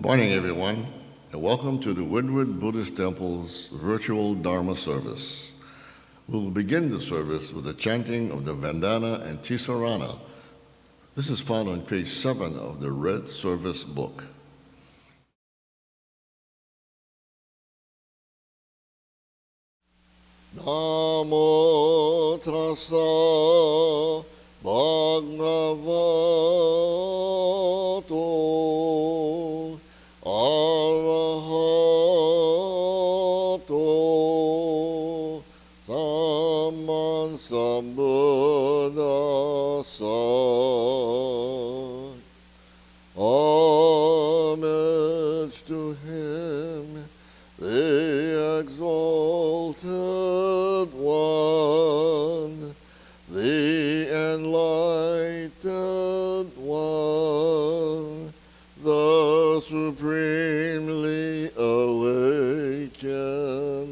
Morning, everyone, and welcome to the Windward Buddhist Temple's virtual Dharma service. We will begin the service with the chanting of the Vandana and Ti-Sarana. This is found on page 7 of the Red Service book. Namo tassa bhagavato arahato sammasambuddhassa. Homage to him, the exalted one, the enlightened one, the supremely awakened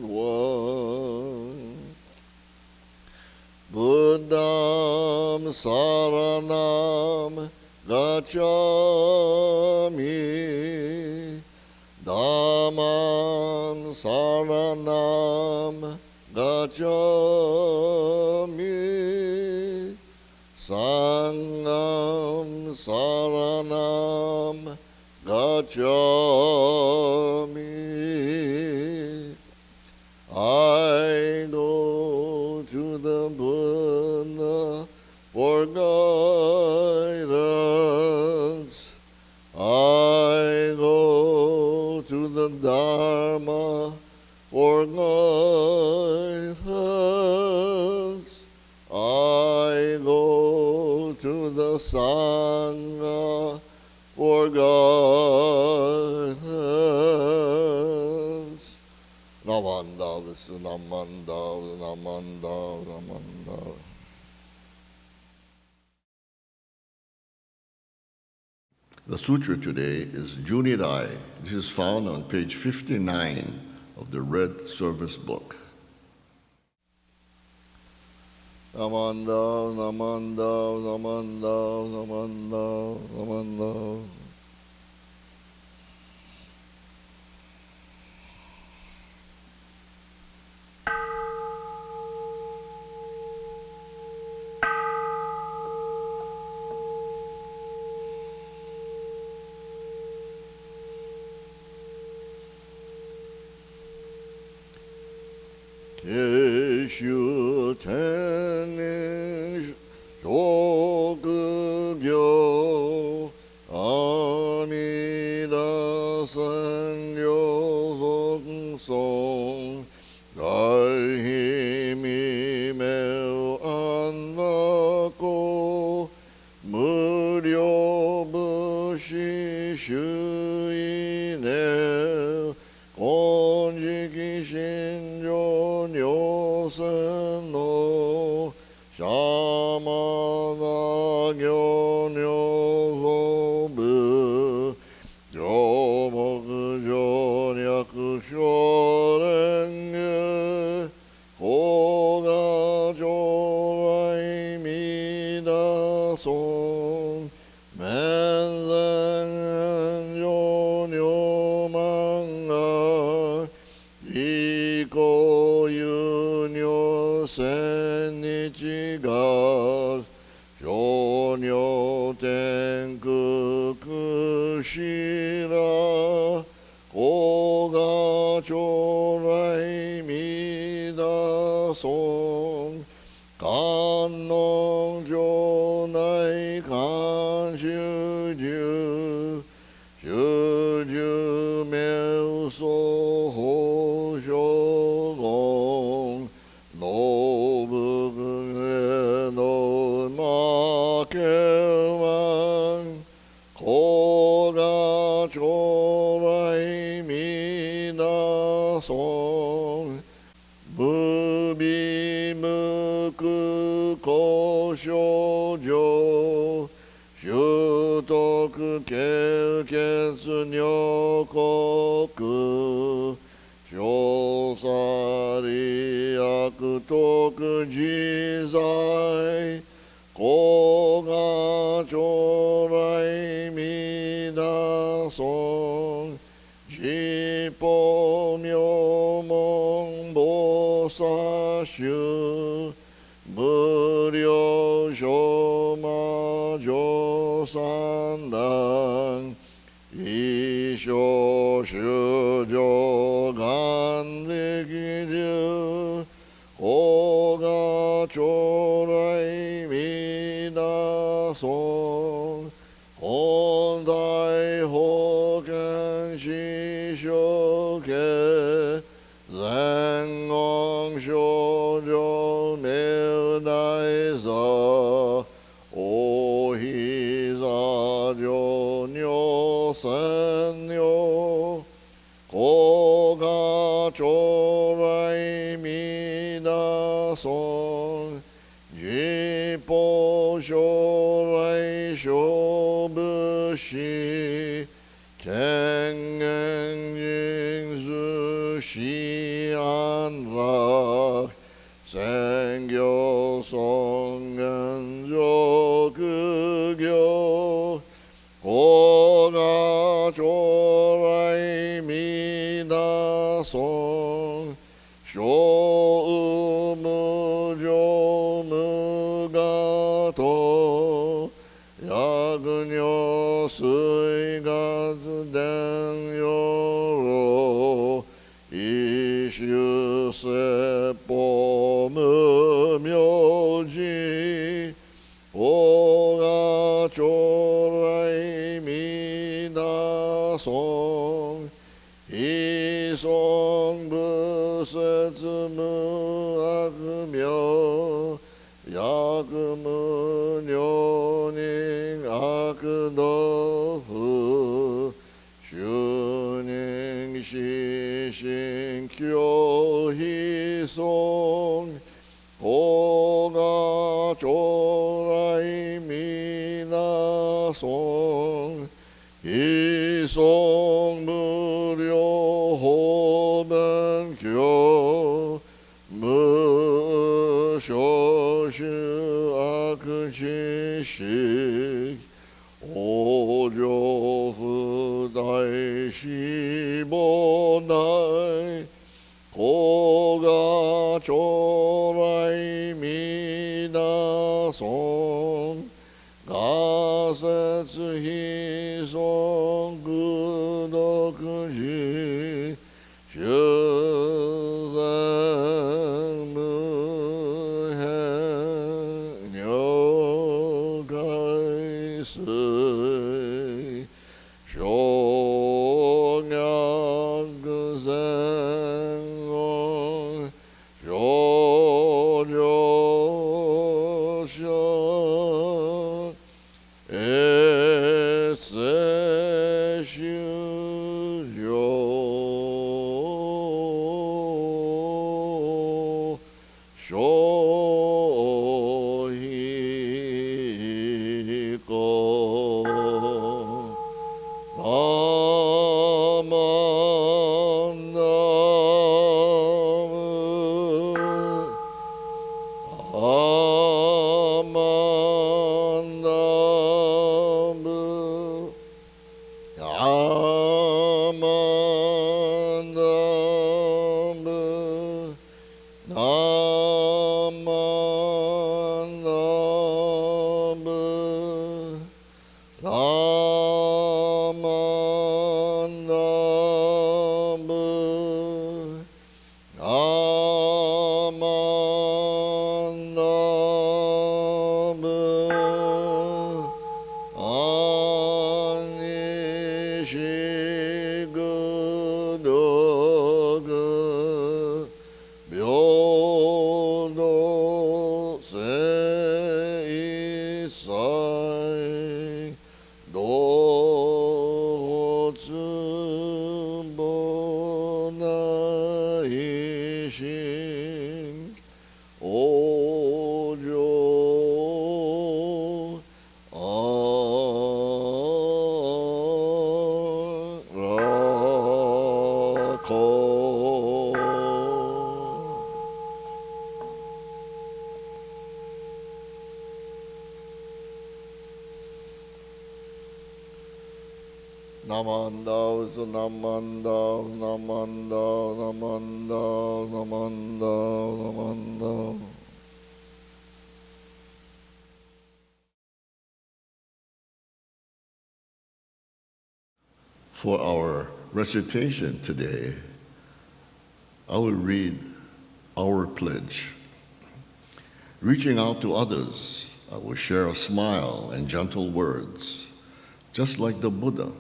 one. Buddham saranam gacchami, Dhammam saranam gacchami, Sangham saranam gacchami. I go to the Buddha for guidance. I go to the Dharma for guidance. I go to the Sangha for guidance. Namanda visu namanda namanda namanda. The sutra today is Junirai. This is found on page 59 of the Red Service book. Namanda, namanda, namanda, namanda, namanda. Keshu teni shokugyo amida sangyo sokusong gaihimi meu anako muryo bushi shuine konjiki shinjo nyosen no shamana gyo nyosobu gyomoku nyaku shorenge koga chorai midason menzen yo nyomanga iko yunyo senichi ga shonyo tenku kushira koga chorai midason kannon jonai kanshu ju shuju meuso ho shogon nobu no makeman koga chorai minason bubi muku koshojo shutoku keiketsu nyokoku shosari akutoku jizai koga chorai midason 기포 묘몽 보사슈 무료 쇼마 조산당 이쇼슈조 간리기류 고가 조라이 미나송 혼다이 호견 시쇼게 랭엉쇼조 메우나이사 오히사조 뇨선뇨 고가 조라이 미나송 지포쇼라이 쇼부시 갱행징수 시안락 생교성근조 극교 고가 조라이 미나송 쇼우무조 무가도 야근요 스이가즈댕요로 이슈세포 무묘지 오가 조라이 미나송 이송부세즈무악며 야금은요닝 아그너흐 슈닝 시신교희송 고가 조라이 미나송 이송무료 호변교 무쇼슈 아크지식 오조후다이 시보나이 고가 조라이 미나송 가세츠 희송 그덕지 슈생무해녀가이스 쇼냥그생옹 조조쇼 에세슈요 쇼히고 Namanda su namanda, namanda, namanda, namanda, namanda. For our recitation today, I will read our pledge. Reaching out to others, I will share a smile and gentle words, just like the Buddha,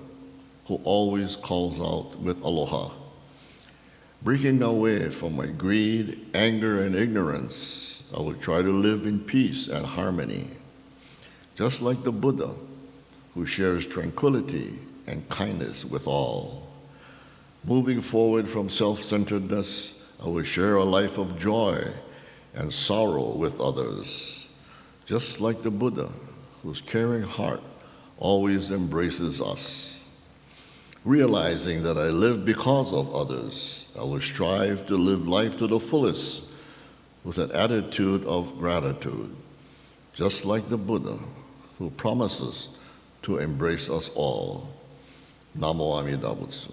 who always calls out with aloha. Breaking away from my greed, anger, and ignorance, I will try to live in peace and harmony, just like the Buddha, who shares tranquility and kindness with all. Moving forward from self-centeredness, I will share a life of joy and sorrow with others, just like the Buddha, whose caring heart always embraces us. Realizing that I live because of others, I will strive to live life to the fullest with an attitude of gratitude, just like the Buddha, who promises to embrace us all. Namo Amida Butsu.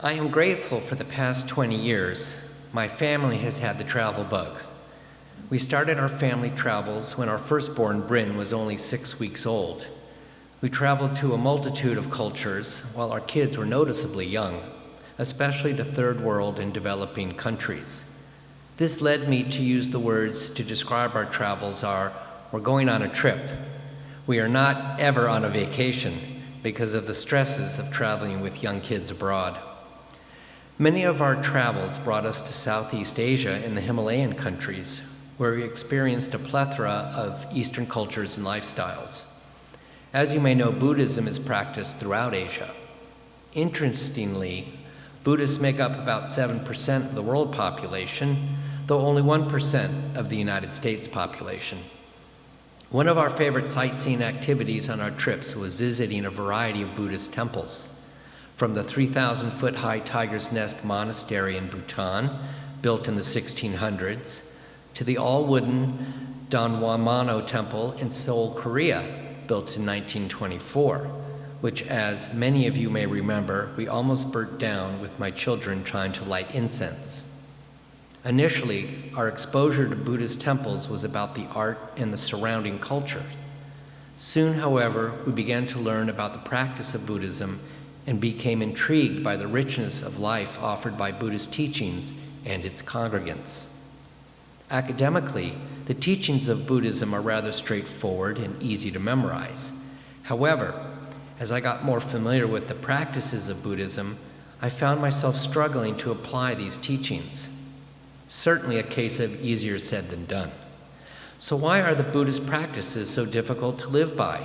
I am grateful for the past 20 years. My family has had the travel bug. We started our family travels when our firstborn Bryn was only 6 weeks old. We traveled to a multitude of cultures while our kids were noticeably young, especially to third world and developing countries. This led me to use the words to describe our travels are, we're going on a trip. We are not ever on a vacation because of the stresses of traveling with young kids abroad. Many of our travels brought us to Southeast Asia and the Himalayan countries, where we experienced a plethora of Eastern cultures and lifestyles. As you may know, Buddhism is practiced throughout Asia. Interestingly, Buddhists make up about 7% of the world population, though only 1% of the United States population. One of our favorite sightseeing activities on our trips was visiting a variety of Buddhist temples, from the 3,000-foot-high Tiger's Nest Monastery in Bhutan, built in the 1600s, to the all-wooden Waimanalo Temple in Seoul, Korea, built in 1924, which, as many of you may remember, we almost burnt down with my children trying to light incense. Initially, our exposure to Buddhist temples was about the art and the surrounding culture. Soon, however, we began to learn about the practice of Buddhism and became intrigued by the richness of life offered by Buddhist teachings and its congregants. Academically, the teachings of Buddhism are rather straightforward and easy to memorize. However, as I got more familiar with the practices of Buddhism, I found myself struggling to apply these teachings. Certainly a case of easier said than done. So why are the Buddhist practices so difficult to live by?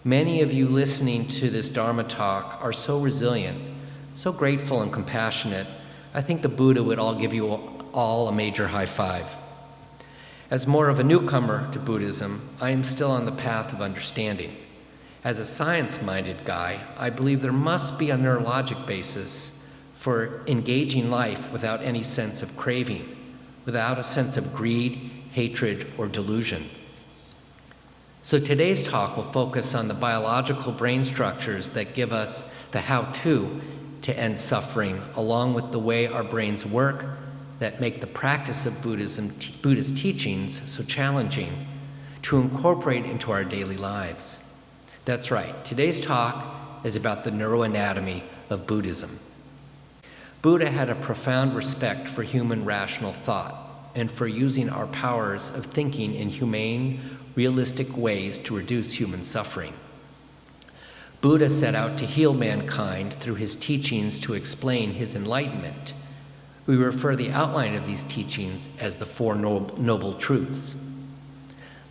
Many of you listening to this Dharma talk are so resilient, so grateful and compassionate. I think the Buddha would give you all a major high five. As more of a newcomer to Buddhism, I am still on the path of understanding. As a science-minded guy, I believe there must be a neurologic basis for engaging life without any sense of craving, without a sense of greed, hatred, or delusion. So today's talk will focus on the biological brain structures that give us the how-to to end suffering, along with the way our brains work that make the practice of Buddhist teachings so challenging to incorporate into our daily lives. That's right, today's talk is about the neuroanatomy of Buddhism. Buddha had a profound respect for human rational thought and for using our powers of thinking in humane, realistic ways to reduce human suffering. Buddha set out to heal mankind through his teachings to explain his enlightenment. We refer the outline of these teachings as the Four Noble Truths.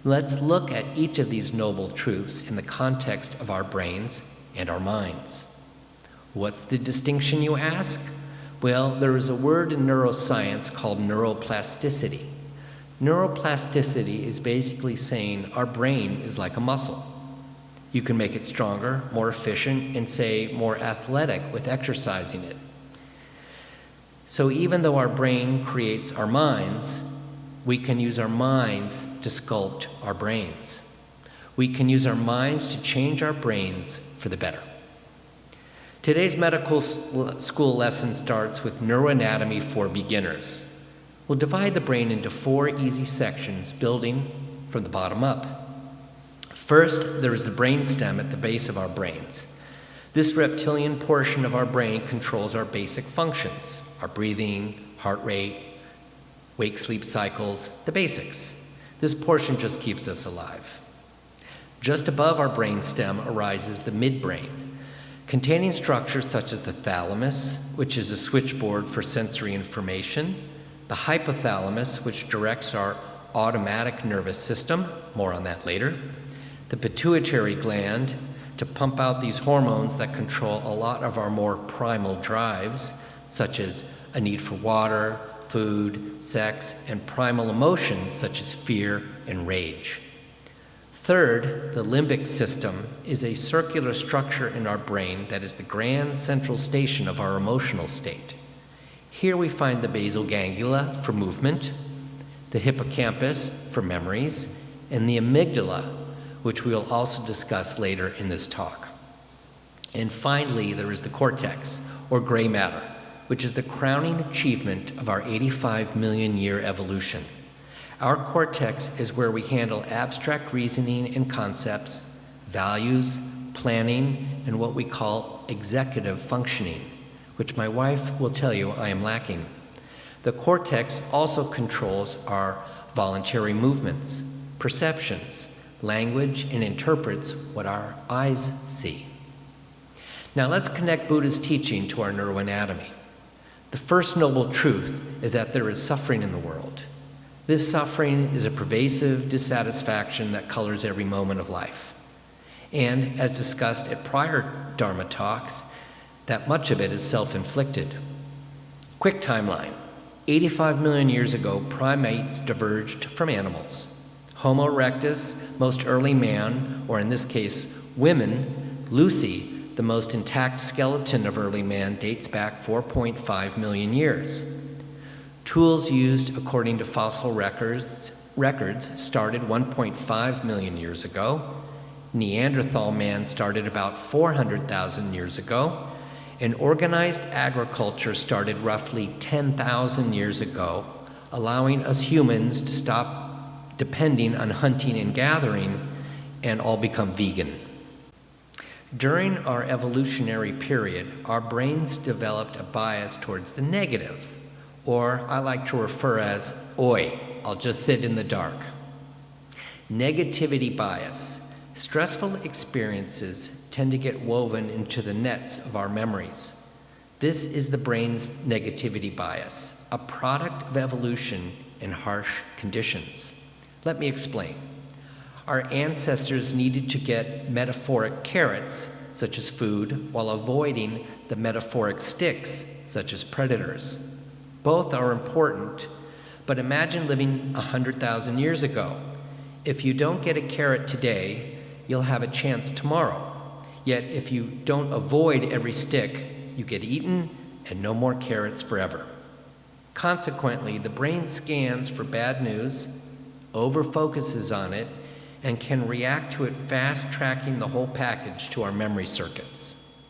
Let's look at each of these noble truths in the context of our brains and our minds. What's the distinction, you ask? Well, there is a word in neuroscience called neuroplasticity. Neuroplasticity is basically saying our brain is like a muscle. You can make it stronger, more efficient, and say more athletic with exercising it. So even though our brain creates our minds, we can use our minds to sculpt our brains. We can use our minds to change our brains for the better. Today's medical school lesson starts with neuroanatomy for beginners. We'll divide the brain into 4 easy sections, building from the bottom up. First, there is the brainstem at the base of our brains. This reptilian portion of our brain controls our basic functions, our breathing, heart rate, wake-sleep cycles, the basics. This portion just keeps us alive. Just above our brainstem arises the midbrain, containing structures such as the thalamus, which is a switchboard for sensory information, the hypothalamus, which directs our automatic nervous system, more on that later, the pituitary gland, to pump out these hormones that control a lot of our more primal drives, such as a need for water, food, sex, and primal emotions such as fear and rage. Third, the limbic system is a circular structure in our brain that is the grand central station of our emotional state. Here we find the basal ganglia for movement, the hippocampus for memories, and the amygdala, which we will also discuss later in this talk. And finally, there is the cortex, or gray matter, which is the crowning achievement of our 85 million year evolution. Our cortex is where we handle abstract reasoning and concepts, values, planning, and what we call executive functioning, which my wife will tell you I am lacking. The cortex also controls our voluntary movements, perceptions, language, and interprets what our eyes see. Now let's connect Buddha's teaching to our neuroanatomy. The first noble truth is that there is suffering in the world. This suffering is a pervasive dissatisfaction that colors every moment of life. And as discussed at prior Dharma talks, that much of it is self-inflicted. Quick timeline. 85 million years ago, primates diverged from animals. Homo erectus, most early man, or in this case, women, Lucy, the most intact skeleton of early man, dates back 4.5 million years. Tools used according to fossil records started 1.5 million years ago. Neanderthal man started about 400,000 years ago. And organized agriculture started roughly 10,000 years ago, allowing us humans to stop depending on hunting and gathering and all become vegan. During our evolutionary period, our brains developed a bias towards the negative, or I like to refer as, oi, I'll just sit in the dark. Negativity bias. Stressful experiences tend to get woven into the nets of our memories. This is the brain's negativity bias, a product of evolution in harsh conditions. Let me explain. Our ancestors needed to get metaphoric carrots, such as food, while avoiding the metaphoric sticks, such as predators. Both are important, but imagine living 100,000 years ago. If you don't get a carrot today, you'll have a chance tomorrow. Yet if you don't avoid every stick, you get eaten and no more carrots forever. Consequently, the brain scans for bad news, over-focuses on it, and can react to it fast-tracking the whole package to our memory circuits.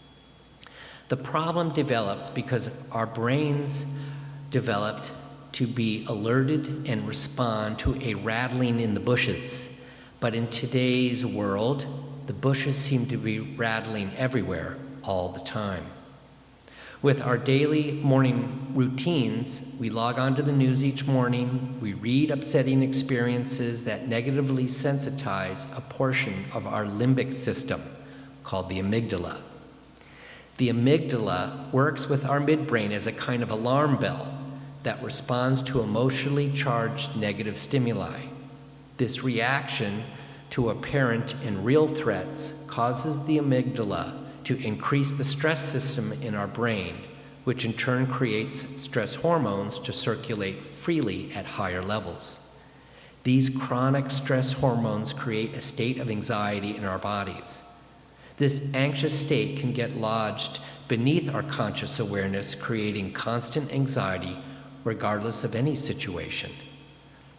The problem develops because our brains developed to be alerted and respond to a rattling in the bushes. But in today's world, the bushes seem to be rattling everywhere all the time. With our daily morning routines, we log on to the news each morning, we read upsetting experiences that negatively sensitize a portion of our limbic system called the amygdala. The amygdala works with our midbrain as a kind of alarm bell that responds to emotionally charged negative stimuli. This reaction to apparent and real threats causes the amygdala to increase the stress system in our brain, which in turn creates stress hormones to circulate freely at higher levels. These chronic stress hormones create a state of anxiety in our bodies. This anxious state can get lodged beneath our conscious awareness, creating constant anxiety regardless of any situation.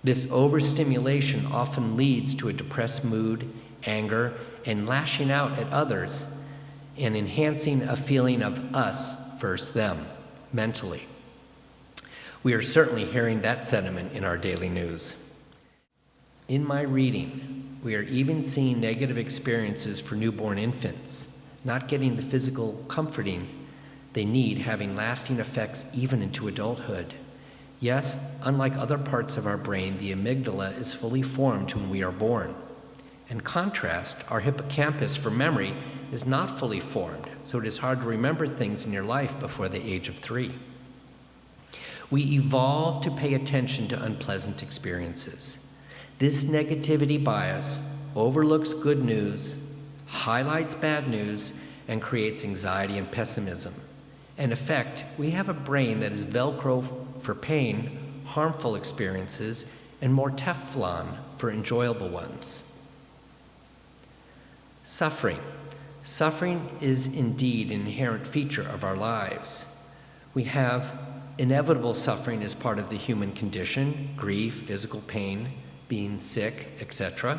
This overstimulation often leads to a depressed mood, anger, and lashing out at others, and enhancing a feeling of us versus them mentally. We are certainly hearing that sentiment in our daily news. In my reading, we are even seeing negative experiences for newborn infants, not getting the physical comforting they need, having lasting effects even into adulthood. Yes, unlike other parts of our brain, the amygdala is fully formed when we are born. In contrast, our hippocampus for memory is not fully formed, so it is hard to remember things in your life before the age of 3. We evolve to pay attention to unpleasant experiences. This negativity bias overlooks good news, highlights bad news, and creates anxiety and pessimism. In effect, we have a brain that is Velcro for pain, harmful experiences, and more Teflon for enjoyable ones. Suffering. Suffering is indeed an inherent feature of our lives. We have inevitable suffering as part of the human condition, grief, physical pain, being sick, etc.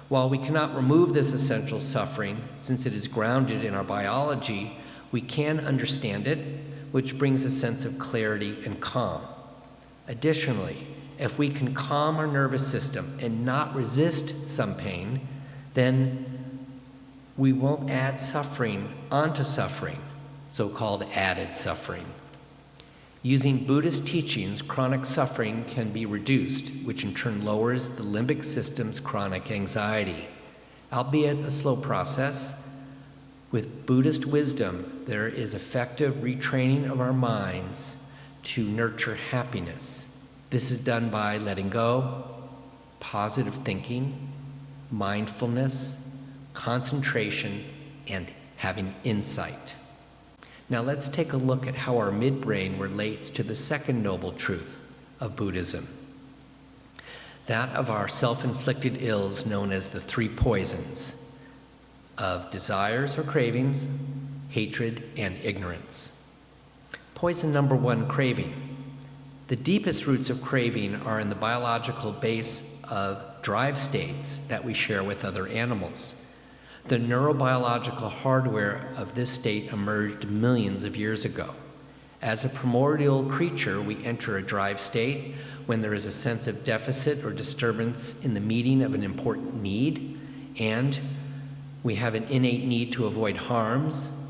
While we cannot remove this essential suffering, since it is grounded in our biology, we can understand it, which brings a sense of clarity and calm. Additionally, if we can calm our nervous system and not resist some pain, then we won't add suffering onto suffering, so-called added suffering. Using Buddhist teachings, chronic suffering can be reduced, which in turn lowers the limbic system's chronic anxiety. Albeit a slow process, with Buddhist wisdom, there is effective retraining of our minds to nurture happiness. This is done by letting go, positive thinking, mindfulness, concentration, and having insight. Now let's take a look at how our midbrain relates to the second noble truth of Buddhism, that of our self-inflicted ills known as the 3 poisons of desires or cravings, hatred, and ignorance. Poison number 1, craving. The deepest roots of craving are in the biological base of drive states that we share with other animals. The neurobiological hardware of this state emerged millions of years ago. As a primordial creature, we enter a drive state when there is a sense of deficit or disturbance in the meeting of an important need, and we have an innate need to avoid harms,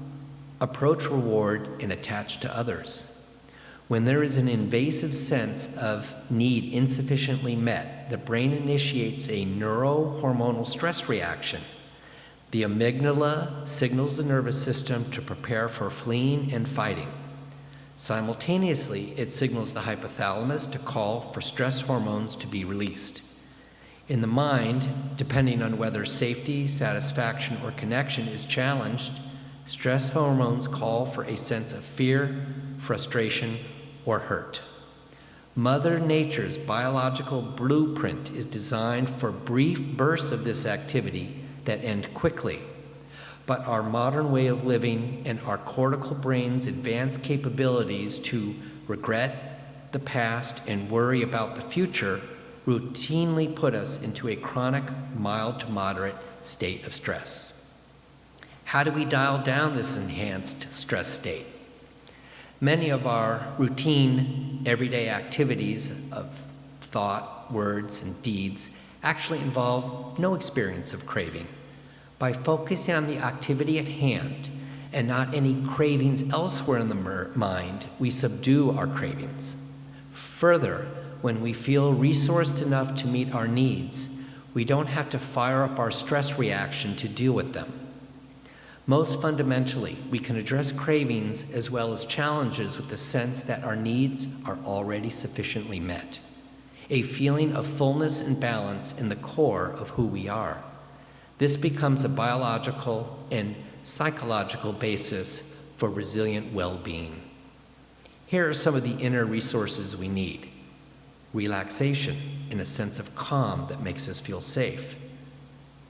approach reward, and attach to others. When there is an invasive sense of need insufficiently met, the brain initiates a neurohormonal stress reaction. The amygdala signals the nervous system to prepare for fleeing and fighting. Simultaneously, it signals the hypothalamus to call for stress hormones to be released. In the mind, depending on whether safety, satisfaction, or connection is challenged, stress hormones call for a sense of fear, frustration, or hurt. Mother Nature's biological blueprint is designed for brief bursts of this activity that end quickly. But our modern way of living and our cortical brain's advanced capabilities to regret the past and worry about the future routinely put us into a chronic, mild to moderate state of stress. How do we dial down this enhanced stress state? Many of our routine, everyday activities of thought, words, and deeds actually involve no experience of craving. By focusing on the activity at hand and not any cravings elsewhere in the mind, we subdue our cravings. Further, when we feel resourced enough to meet our needs, we don't have to fire up our stress reaction to deal with them. Most fundamentally, we can address cravings as well as challenges with the sense that our needs are already sufficiently met, a feeling of fullness and balance in the core of who we are. This becomes a biological and psychological basis for resilient well-being. Here are some of the inner resources we need. Relaxation and a sense of calm that makes us feel safe.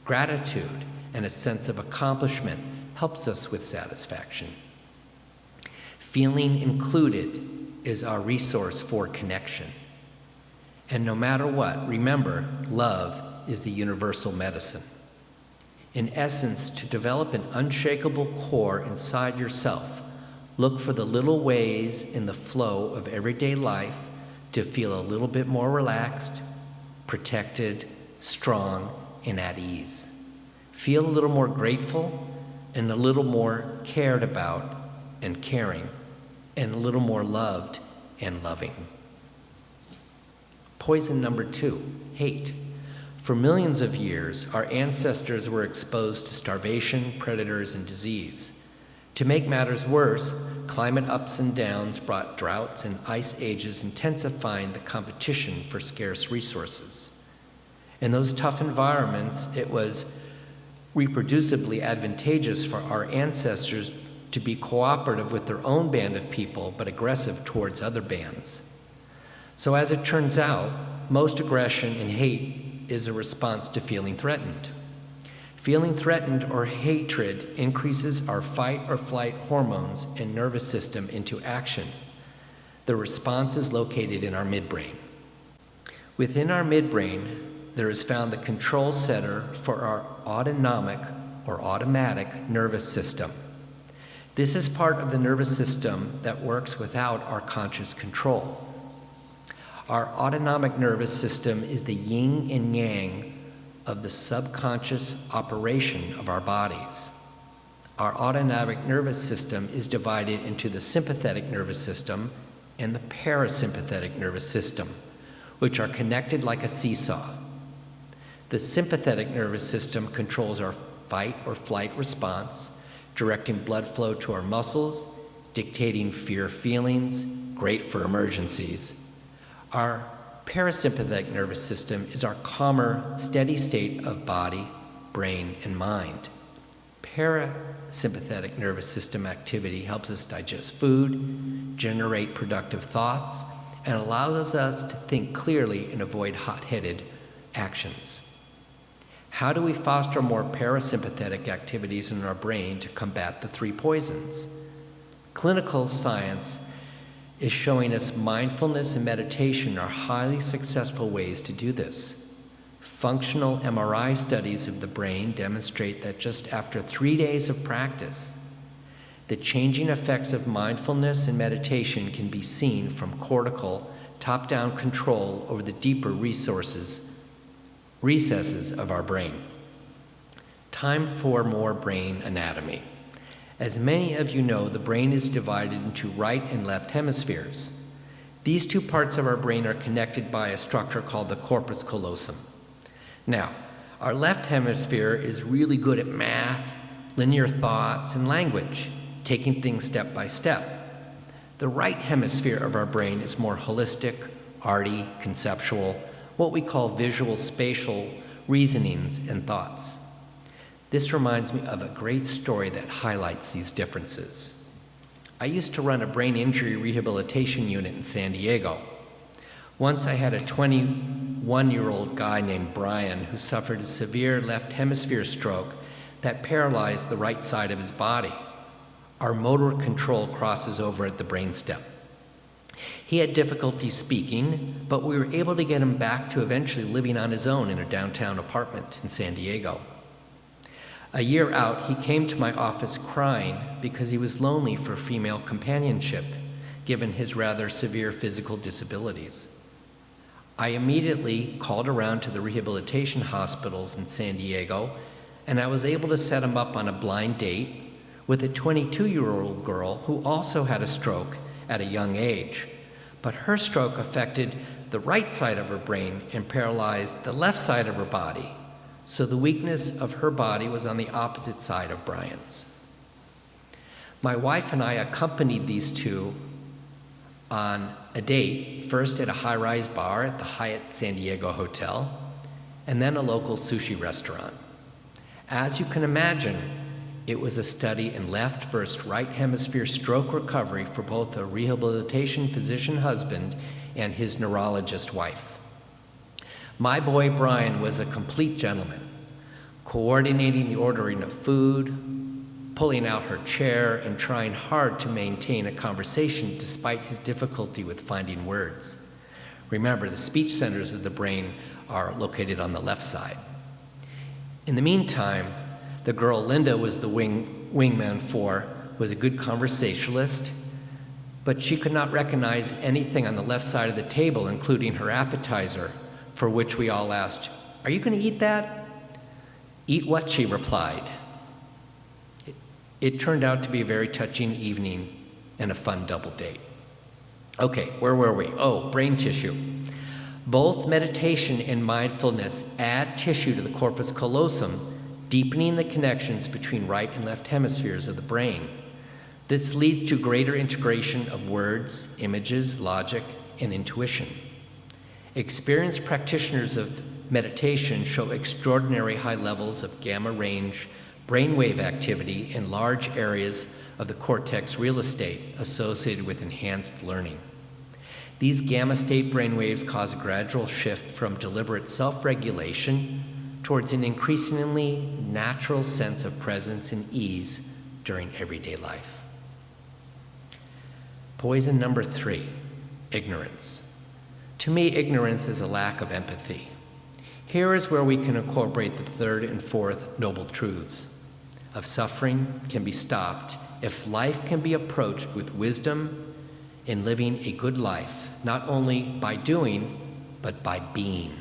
Gratitude and a sense of accomplishment helps us with satisfaction. Feeling included is our resource for connection. And no matter what, remember, love is the universal medicine. In essence, to develop an unshakable core inside yourself, look for the little ways in the flow of everyday life to feel a little bit more relaxed, protected, strong, and at ease. Feel a little more grateful and a little more cared about and caring, and a little more loved and loving. Poison number 2, hate. For millions of years, our ancestors were exposed to starvation, predators, and disease. To make matters worse, climate ups and downs brought droughts and ice ages, intensifying the competition for scarce resources. In those tough environments, it was reproducibly advantageous for our ancestors to be cooperative with their own band of people, but aggressive towards other bands. So as it turns out, most aggression and hate is a response to feeling threatened. Feeling threatened or hatred increases our fight or flight hormones and nervous system into action. The response is located in our midbrain. Within our midbrain, there is found the control center for our autonomic or automatic nervous system. This is part of the nervous system that works without our conscious control. Our autonomic nervous system is the yin and yang of the subconscious operation of our bodies. Our autonomic nervous system is divided into the sympathetic nervous system and the parasympathetic nervous system, which are connected like a seesaw. The sympathetic nervous system controls our fight or flight response, directing blood flow to our muscles, dictating fear feelings, great for emergencies. Our parasympathetic nervous system is our calmer, steady state of body, brain, and mind. Parasympathetic nervous system activity helps us digest food, generate productive thoughts, and allows us to think clearly and avoid hot-headed actions. How do we foster more parasympathetic activities in our brain to combat the 3 poisons? Clinical science is showing us mindfulness and meditation are highly successful ways to do this. Functional MRI studies of the brain demonstrate that just after 3 days of practice, the changing effects of mindfulness and meditation can be seen from cortical, top-down control over the deeper recesses of our brain. Time for more brain anatomy. As many of you know, the brain is divided into right and left hemispheres. These 2 parts of our brain are connected by a structure called the corpus callosum. Now, our left hemisphere is really good at math, linear thoughts, and language, taking things step by step. The right hemisphere of our brain is more holistic, arty, conceptual, what we call visual spatial reasonings and thoughts. This reminds me of a great story that highlights these differences. I used to run a brain injury rehabilitation unit in San Diego. Once I had a 21-year-old guy named Brian who suffered a severe left hemisphere stroke that paralyzed the right side of his body. Our motor control crosses over at the brainstem. He had difficulty speaking, but we were able to get him back to eventually living on his own in a downtown apartment in San Diego. A year out, he came to my office crying because he was lonely for female companionship, given his rather severe physical disabilities. I immediately called around to the rehabilitation hospitals in San Diego, and I was able to set him up on a blind date with a 22-year-old girl who also had a stroke at a young age. But her stroke affected the right side of her brain and paralyzed the left side of her body. So the weakness of her body was on the opposite side of Brian's. My wife and I accompanied these 2 on a date, first at a high-rise bar at the Hyatt San Diego Hotel, and then a local sushi restaurant. As you can imagine, it was a study in left versus right hemisphere stroke recovery for both a rehabilitation physician husband and his neurologist wife. My boy Brian was a complete gentleman, coordinating the ordering of food, pulling out her chair, and trying hard to maintain a conversation despite his difficulty with finding words. Remember, the speech centers of the brain are located on the left side. In the meantime, the girl Linda was the wingman for was a good conversationalist, but she could not recognize anything on the left side of the table, including her appetizer, for which we all asked, "Are you going to eat that?" "Eat what?" she replied. It turned out to be a very touching evening and a fun double date. Okay, where were we? Oh, brain tissue. Both meditation and mindfulness add tissue to the corpus callosum, deepening the connections between right and left hemispheres of the brain. This leads to greater integration of words, images, logic, and intuition. Experienced practitioners of meditation show extraordinary high levels of gamma range brainwave activity in large areas of the cortex real estate associated with enhanced learning. These gamma state brainwaves cause a gradual shift from deliberate self-regulation towards an increasingly natural sense of presence and ease during everyday life. Poison number 3, ignorance. To me, ignorance is a lack of empathy. Here is where we can incorporate the third and fourth noble truths. Of suffering can be stopped if life can be approached with wisdom in living a good life, not only by doing, but by being.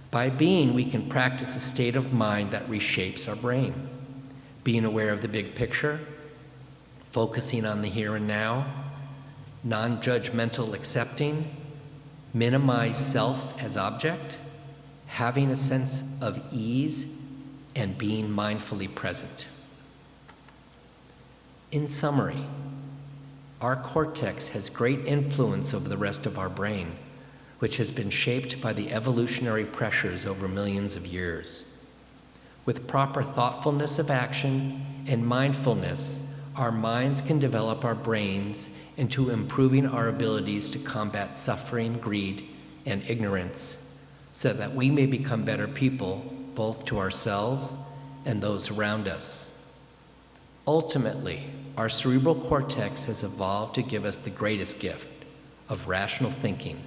By being, we can practice a state of mind that reshapes our brain. Being aware of the big picture, focusing on the here and now, non-judgmental accepting, minimize self as object, having a sense of ease, and being mindfully present. In summary, our cortex has great influence over the rest of our brain, which has been shaped by the evolutionary pressures over millions of years. With proper thoughtfulness of action and mindfulness, our minds can develop our brains into improving our abilities to combat suffering, greed, and ignorance, so that we may become better people, both to ourselves and those around us. Ultimately, our cerebral cortex has evolved to give us the greatest gift of rational thinking,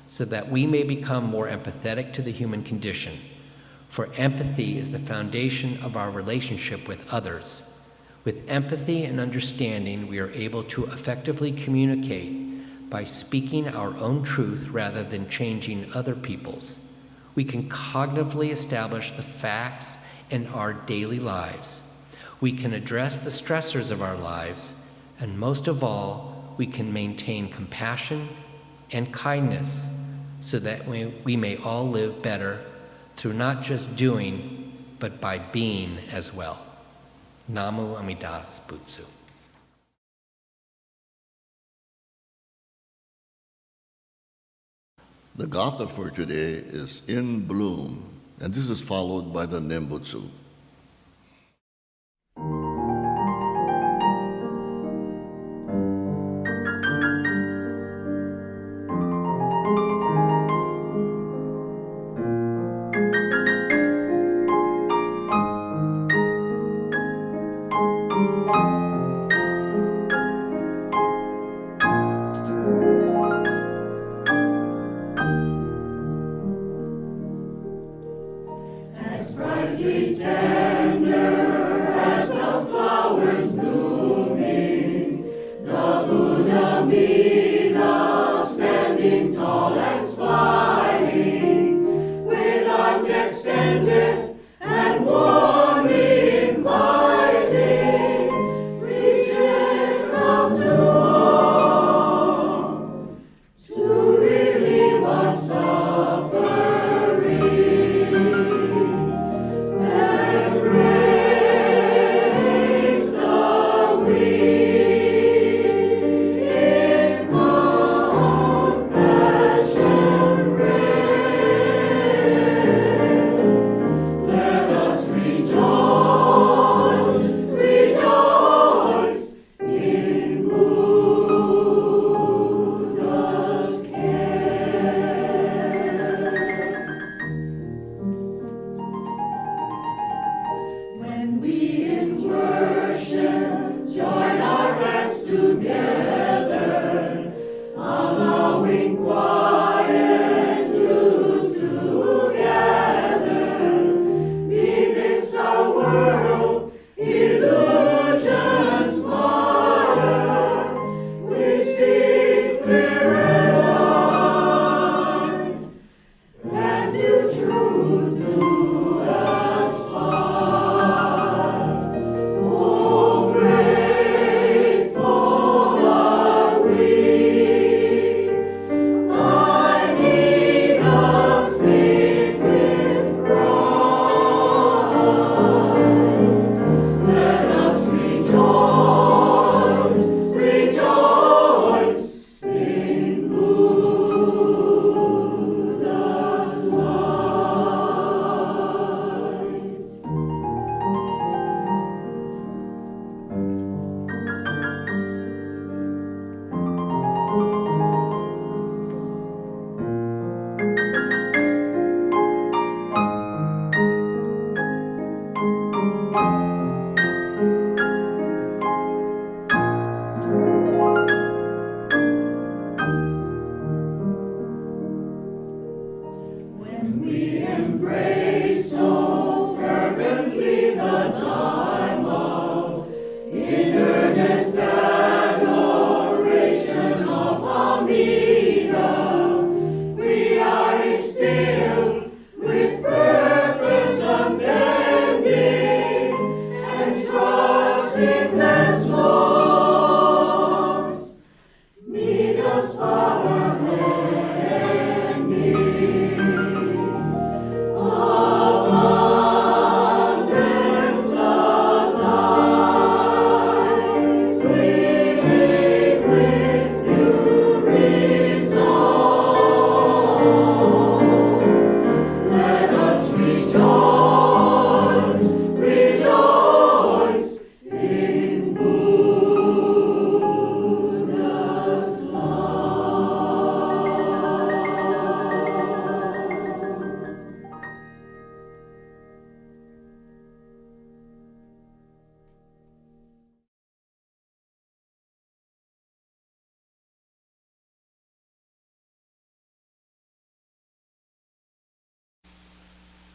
so that we may become more empathetic to the human condition. For empathy is the foundation of our relationship with others. With empathy and understanding, we are able to effectively communicate by speaking our own truth rather than changing other people's. We can cognitively establish the facts in our daily lives. We can address the stressors of our lives, and most of all, we can maintain compassion and kindness so that we may all live better through not just doing, but by being as well. Namu Amidas Butsu. The Gatha for today is In Bloom, and this is followed by the Nembutsu. Brightly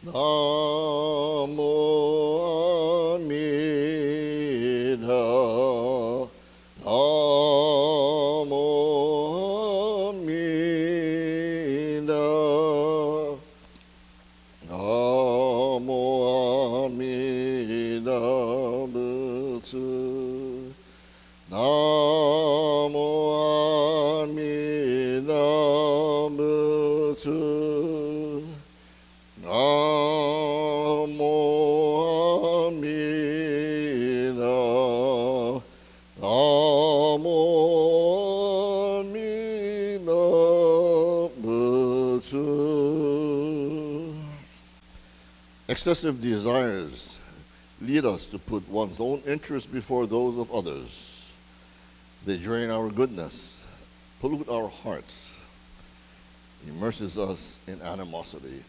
Namo Amida, Namo Amida, Namo Amida Butsu, Namo Amida Butsu. Namo Amida, Namo Amida Butsu. Excessive desires lead us to put one's own interests before those of others. They drain our goodness, pollute our hearts, immerses us in animosity.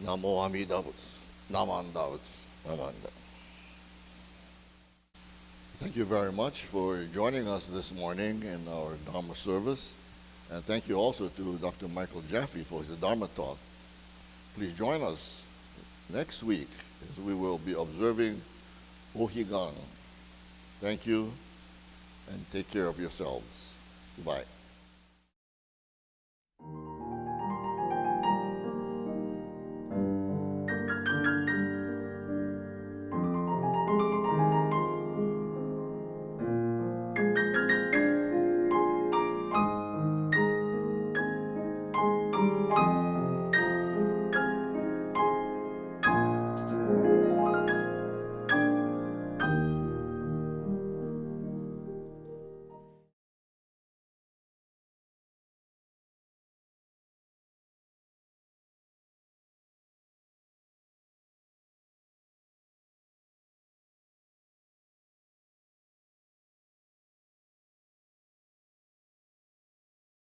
Namo Amida Butsu, Namanda Butsu, Namanda. Thank you very much for joining us this morning in our Dharma service. And thank you also to Dr. Michael Jaffe for his Dharma talk. Please join us next week as we will be observing Ohigang. Thank you, and take care of yourselves. Goodbye.